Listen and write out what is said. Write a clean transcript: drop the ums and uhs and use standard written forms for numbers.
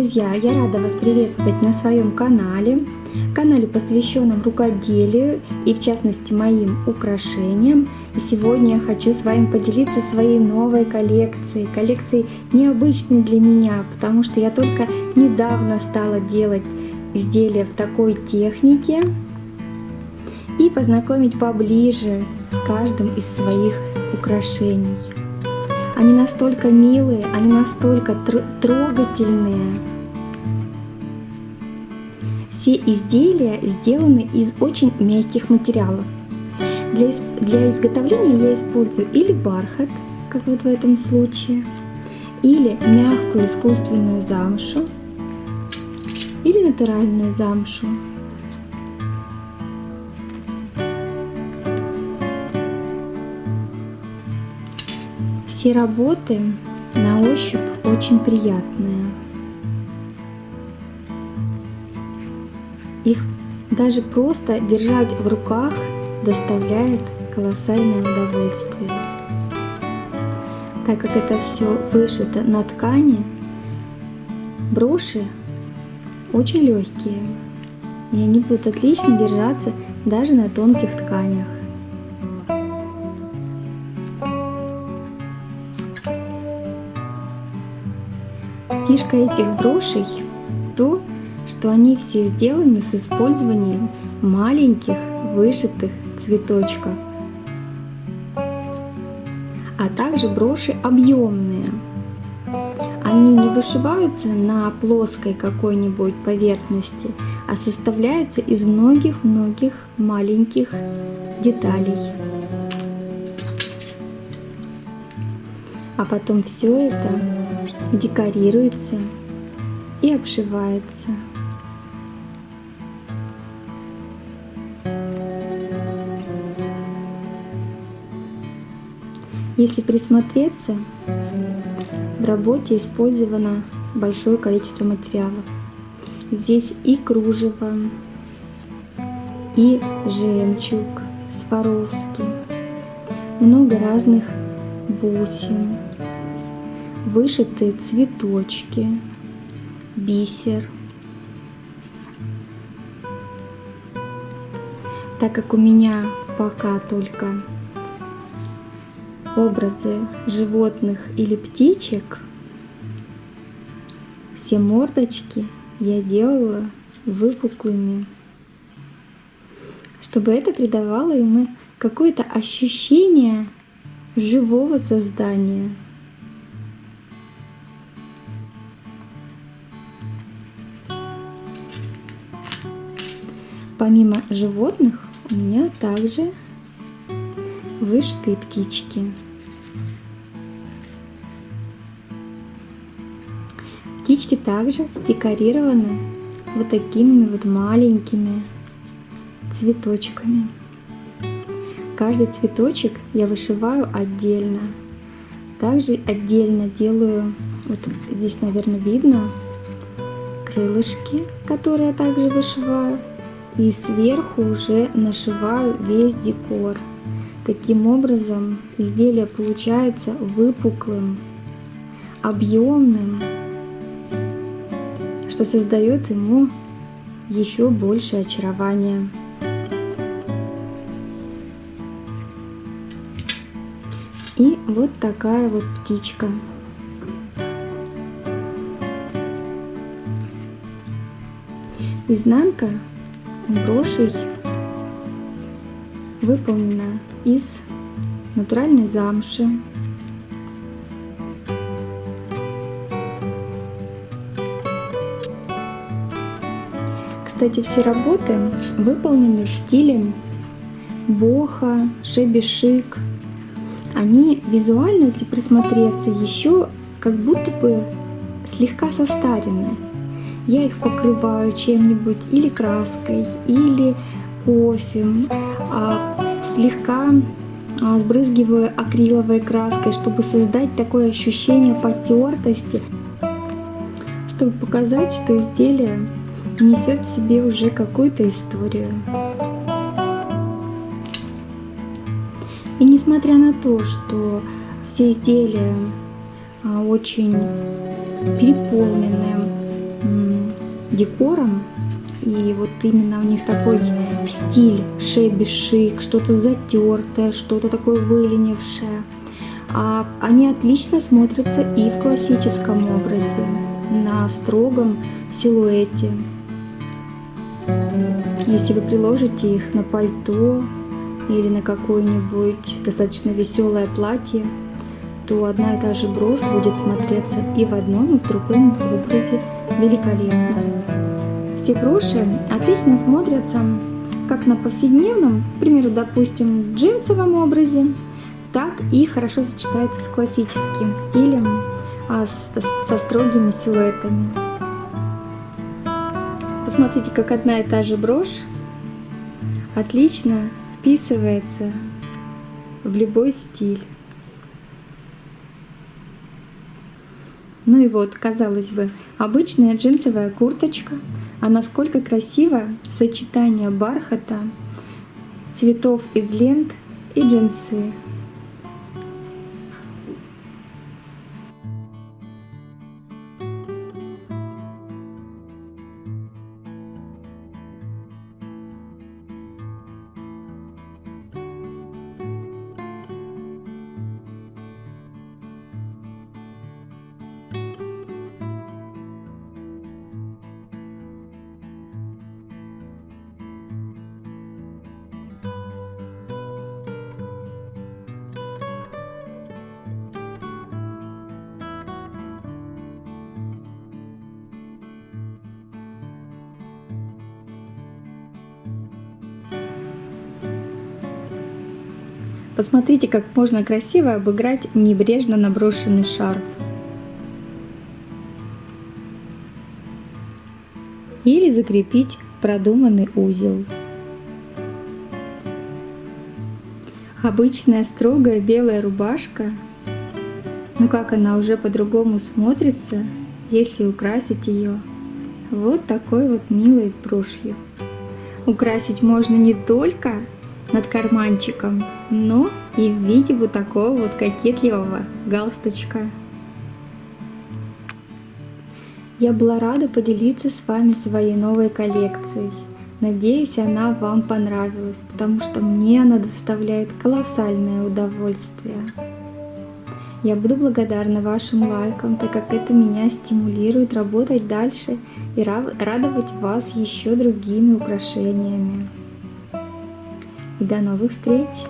Друзья, я рада вас приветствовать на своем канале, посвященном рукоделию и в частности моим украшениям. И сегодня я хочу с вами поделиться своей новой коллекцией необычной для меня, потому что я только недавно стала делать изделия в такой технике, и познакомить поближе с каждым из своих украшений. Они настолько милые, они настолько трогательные. Все изделия сделаны из очень мягких материалов. Для изготовления я использую или бархат, как вот в этом случае, или мягкую искусственную замшу, или натуральную замшу. Все работы на ощупь очень приятные. Их даже просто держать в руках доставляет колоссальное удовольствие. Так как это все вышито на ткани, броши очень легкие, и они будут отлично держаться даже на тонких тканях. Фишка этих брошей то, что они все сделаны с использованием маленьких вышитых цветочков, а также броши объемные. Они не вышиваются на плоской какой-нибудь поверхности, а составляются из многих-многих маленьких деталей. А потом все это декорируется и обшивается. Если присмотреться, в работе использовано большое количество материалов. Здесь и кружево, и жемчуг Сваровский, много разных бусин, вышитые цветочки, бисер. Так как у меня пока только образы животных или птичек, все мордочки я делала выпуклыми, чтобы это придавало им какое-то ощущение живого создания. Помимо животных у меня также вышитые птички. Птички также декорированы вот такими вот маленькими цветочками. Каждый цветочек я вышиваю отдельно. Также отдельно делаю, вот здесь, наверное, видно, крылышки, которые я также вышиваю. И сверху уже нашиваю весь декор. Таким образом изделие получается выпуклым, объемным, что создает ему еще больше очарования. И вот такая вот птичка. Изнанка брошей выполнена из натуральной замши. Кстати, все работы выполнены в стиле бохо, шеби-шик. Они визуально, если присмотреться, еще как будто бы слегка состарены. Я их покрываю чем-нибудь, или краской, или кофе, слегка сбрызгиваю акриловой краской, чтобы создать такое ощущение потертости, чтобы показать, что изделие несет в себе уже какую-то историю. И несмотря на то, что все изделия очень переполнены декором. И вот именно у них такой стиль шеби-шик, что-то затертое, что-то такое выленившее. А они отлично смотрятся и в классическом образе, на строгом силуэте. Если вы приложите их на пальто или на какое-нибудь достаточно веселое платье, то одна и та же брошь будет смотреться и в одном, и в другом образе великолепно. Все броши отлично смотрятся как на повседневном, к примеру, допустим, джинсовом образе, так и хорошо сочетаются с классическим стилем, со строгими силуэтами. Посмотрите, как одна и та же брошь отлично вписывается в любой стиль. Ну и вот, казалось бы, обычная джинсовая курточка, а насколько красиво сочетание бархата, цветов из лент и джинсы. Посмотрите, как можно красиво обыграть небрежно наброшенный шарф. Или закрепить продуманный узел. Обычная строгая белая рубашка, но как она уже по-другому смотрится, если украсить ее вот такой вот милой брошью. Украсить можно не только над карманчиком, но и в виде вот такого вот кокетливого галстучка. Я была рада поделиться с вами своей новой коллекцией. Надеюсь, она вам понравилась, потому что мне она доставляет колоссальное удовольствие. Я буду благодарна вашим лайкам, так как это меня стимулирует работать дальше и радовать вас еще другими украшениями. И до новых встреч!